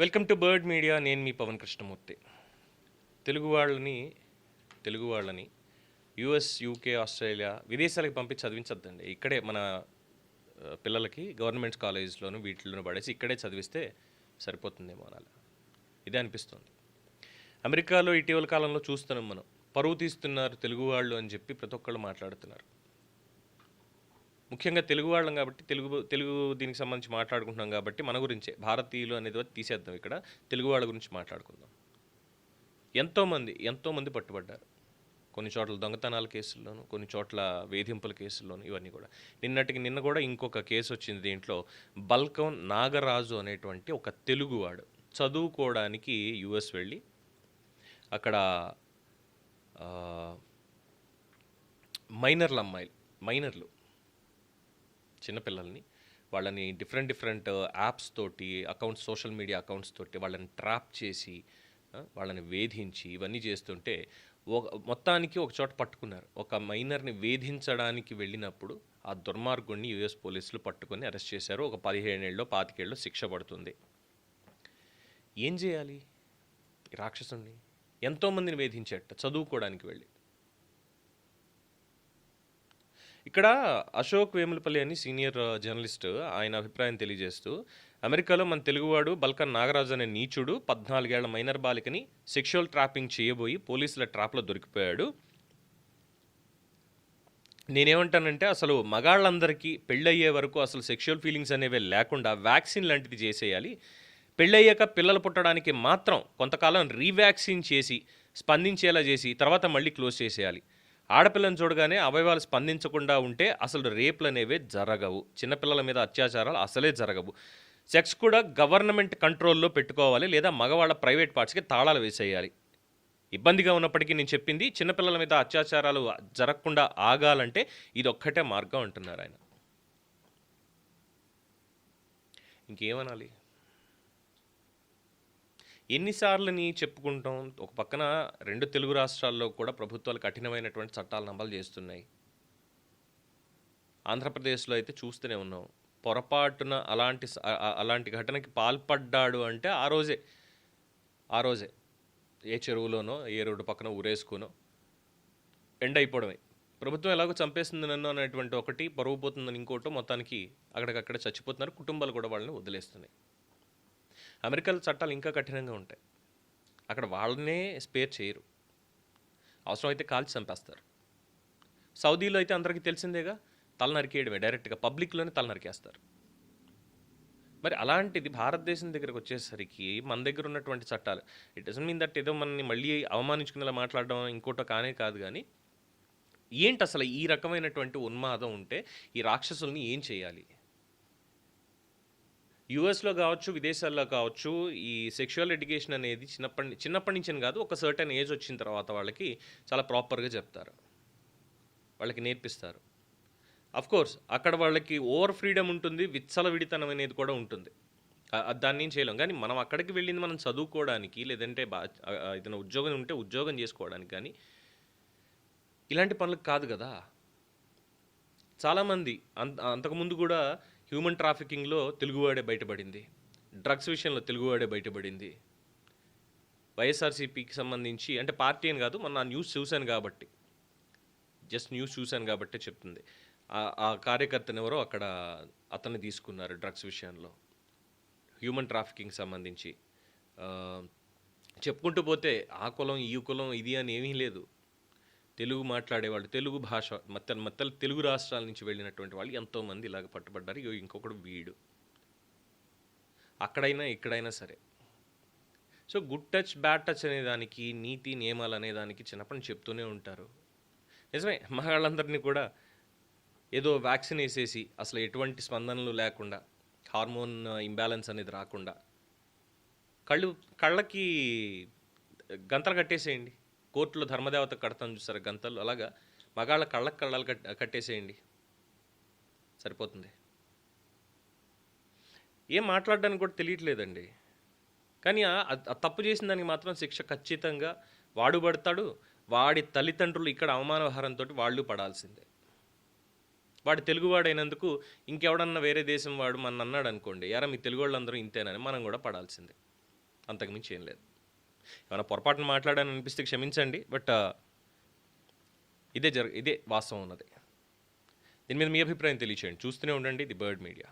Welcome to bird media. నేను మీ పవన్ కృష్ణమూర్తి. తెలుగు వాళ్ళని US, UK, Australia విదేశాలకు పంపించి చదివించద్దండి. ఇక్కడే మన పిల్లలకి గవర్నమెంట్ కాలేజెస్లోను వీటిలోనూ పడేసి ఇక్కడే చదివిస్తే సరిపోతుందేమో అనాలి. ఇదే అనిపిస్తుంది. అమెరికాలో ఇటీవల కాలంలో చూస్తున్నాం మనం. పరువు తీస్తున్నారు తెలుగు వాళ్ళు అని చెప్పి ప్రతి ఒక్కళ్ళు మాట్లాడుతున్నారు. ముఖ్యంగా తెలుగు వాళ్ళం కాబట్టి తెలుగు దీనికి సంబంధించి మాట్లాడుకుంటున్నాం కాబట్టి మన గురించే భారతీయులు అనేది తీసేద్దాం. ఇక్కడ తెలుగు వాళ్ళ గురించి మాట్లాడుకుందాం. ఎంతోమంది పట్టుబడ్డారు. కొన్ని చోట్ల దొంగతనాల కేసుల్లోనూ, కొన్ని చోట్ల వేధింపుల కేసుల్లోనూ, ఇవన్నీ కూడా. నిన్న కూడా ఇంకొక కేసు వచ్చింది. దీంట్లో బల్కం నాగరాజు అనేటువంటి ఒక తెలుగువాడు చదువుకోవడానికి యుఎస్ వెళ్ళి అక్కడ మైనర్లు చిన్నపిల్లల్ని వాళ్ళని డిఫరెంట్ యాప్స్ తోటి సోషల్ మీడియా అకౌంట్స్ తోటి వాళ్ళని ట్రాప్ చేసి వాళ్ళని వేధించి ఇవన్నీ చేస్తుంటే మొత్తానికి ఒక చోట పట్టుకున్నారు. ఒక మైనర్ని వేధించడానికి వెళ్ళినప్పుడు ఆ దుర్మార్గుణ్ణి యుఎస్ పోలీసులు పట్టుకొని అరెస్ట్ చేశారు. ఒక 15 ఏళ్ళలో 25 ఏళ్ళలో శిక్ష పడుతుంది. ఏం చేయాలి ఈ రాక్షసుని? ఎంతోమందిని వేధించేట చదువుకోవడానికి వెళ్ళి. ఇక్కడ అశోక్ వేములపల్లి అని సీనియర్ జర్నలిస్ట్ ఆయన అభిప్రాయం తెలియజేస్తూ, అమెరికాలో మన తెలుగువాడు బల్కన్ నాగరాజు అనే నీచుడు 14 ఏళ్ల మైనర్ బాలికని సెక్షువల్ ట్రాపింగ్ చేయబోయి పోలీసుల ట్రాప్లో దొరికిపోయాడు. నేనేమంటానంటే అసలు మగాళ్ళందరికీ పెళ్ళయ్యే వరకు అసలు సెక్షువల్ ఫీలింగ్స్ అనేవి లేకుండా వ్యాక్సిన్ లాంటిది చేసేయాలి. పెళ్ళయ్యాక పిల్లలు పుట్టడానికి మాత్రం కొంతకాలం రీవ్యాక్సిన్ చేసి స్పందించేలా చేసి తర్వాత మళ్ళీ క్లోజ్ చేసేయాలి. ఆడపిల్లని చూడగానే అవయవాలు స్పందించకుండా ఉంటే అసలు రేపులు అనేవే జరగవు. చిన్నపిల్లల మీద అత్యాచారాలు అసలే జరగవు. సెక్స్ కూడా గవర్నమెంట్ కంట్రోల్లో పెట్టుకోవాలి, లేదా మగవాళ్ళ ప్రైవేట్ పార్ట్స్కి తాళాలు వేసేయాలి. ఇబ్బందిగా ఉన్నప్పటికీ నేను చెప్పింది, చిన్నపిల్లల మీద అత్యాచారాలు జరగకుండా ఆగాలంటే ఇది ఒక్కటే మార్గం అంటున్నారు ఆయన. ఇంకేమనాలి? ఎన్నిసార్లని చెప్పుకుంటాం? ఒక పక్కన 2 తెలుగు రాష్ట్రాల్లో కూడా ప్రభుత్వాలు కఠినమైనటువంటి చట్టాలను అమలు చేస్తున్నాయి. ఆంధ్రప్రదేశ్లో అయితే చూస్తూనే ఉన్నాం. పొరపాటున అలాంటి ఘటనకి పాల్పడ్డాడు అంటే ఆ రోజే ఏ చెరువులోనో ఏ రోడ్డు పక్కన ఊరేసుకునో ఎండ్ అయిపోవడమే. ప్రభుత్వం ఎలాగో చంపేస్తుంది నన్ను అనేటువంటి ఒకటి, పరువు పోతుందని ఇంకోటో, మొత్తానికి అక్కడికక్కడ చచ్చిపోతున్నారు. కుటుంబాలు కూడా వాళ్ళని వదిలేస్తున్నాయి. అమెరికాలో చట్టాలు ఇంకా కఠినంగా ఉంటాయి. అక్కడ వాళ్ళనే స్పేర్ చేయరు. అవసరమైతే కాల్చి చంపేస్తారు. సౌదీలో అయితే అందరికీ తెలిసిందేగా, తల నరికేయడమే, డైరెక్ట్గా పబ్లిక్లోనే తల నరికేస్తారు. మరి అలాంటిది భారతదేశం దగ్గరకు వచ్చేసరికి మన దగ్గర ఉన్నటువంటి చట్టాలు, ఇట్ డజంట్ మీన్ దట్ ఏదో మనని మళ్ళీ అవమానించుకునేలా మాట్లాడడం ఇంకోటో కాదు. కానీ ఏంటి అసలు ఈ రకమైనటువంటి ఉన్మాదం ఉంటే ఈ రాక్షసుల్ని ఏం చేయాలి? యూఎస్లో కావచ్చు, విదేశాల్లో కావచ్చు, ఈ సెక్షువల్ ఎడ్యుకేషన్ అనేది చిన్నప్పటి నుంచి కాదు, ఒక సర్టెన్ ఏజ్ వచ్చిన తర్వాత వాళ్ళకి చాలా ప్రాపర్గా చెప్తారు, వాళ్ళకి నేర్పిస్తారు. అఫ్కోర్స్ అక్కడ వాళ్ళకి ఓవర్ ఫ్రీడమ్ ఉంటుంది, విచ్చలవిడితనం అనేది కూడా ఉంటుంది. దాన్ని ఏం చేయలేం. కానీ మనం అక్కడికి వెళ్ళింది మనం చదువుకోవడానికి, లేదంటే ఏదైనా ఉద్యోగం ఉంటే ఉద్యోగం చేసుకోవడానికి, కానీ ఇలాంటి పనులకు కాదు కదా. చాలామంది అంతకుముందు కూడా హ్యూమన్ ట్రాఫికింగ్లో తెలుగువాడే బయటపడింది, డ్రగ్స్ విషయంలో తెలుగువాడే బయటపడింది. వైఎస్ఆర్సీపీకి సంబంధించి, అంటే పార్టీ అని కాదు, మొన్న న్యూస్ చూశాను కాబట్టి చెప్తుంది. ఆ కార్యకర్తను ఎవరో అక్కడ అతన్ని తీసుకున్నారు డ్రగ్స్ విషయంలో, హ్యూమన్ ట్రాఫికింగ్ సంబంధించి. చెప్పుకుంటూ పోతే ఆ కులం ఈ కులం ఇది అని ఏమీ లేదు. తెలుగు మాట్లాడేవాళ్ళు, తెలుగు భాష మొత్తం తెలుగు రాష్ట్రాల నుంచి వెళ్ళినటువంటి వాళ్ళు ఎంతోమంది ఇలాగ పట్టుబడ్డారు. ఇంకొకడు వీడు. అక్కడైనా ఇక్కడైనా సరే. So good touch bad touch అనేదానికి, నీతి నియమాలు అనేదానికి చిన్నప్పటి నుంచి చెప్తూనే ఉంటారు. నిజమే, మగాళ్ళందరినీ కూడా ఏదో వ్యాక్సిన్ వేసేసి అసలు ఎటువంటి స్పందనలు లేకుండా, హార్మోన్ ఇంబ్యాలెన్స్ అనేది రాకుండా కళ్ళకి గంతలు కట్టేసేయండి. కోర్టులో ధర్మదేవత కడతాను చూసారు గంతలు, అలాగా మగాళ్ళ కళ్ళలు కట్టేసేయండి, సరిపోతుంది. ఏం మాట్లాడడానికి కూడా తెలియట్లేదండి. కానీ తప్పు చేసిన దానికి మాత్రం శిక్ష ఖచ్చితంగా వాడు పడతాడు. వాడి తల్లిదండ్రులు ఇక్కడ అవమానహారంతో వాళ్ళు పడాల్సిందే. వాడు తెలుగువాడైనందుకు ఇంకెవడన్నా వేరే దేశం వాడు మన అన్నాడు అనుకోండి, యారా మీ తెలుగు వాళ్ళందరూ ఇంతేనని మనం కూడా పడాల్సిందే. అంతకుమించి ఏం లేదు. ఏమైనా పొరపాటున మాట్లాడాలని అనిపిస్తే క్షమించండి. బట్ ఇదే వాస్తవం ఉన్నది. దీని మీద మీ అభిప్రాయం తెలియచేయండి. చూస్తూనే ఉండండి ది బర్డ్ మీడియా.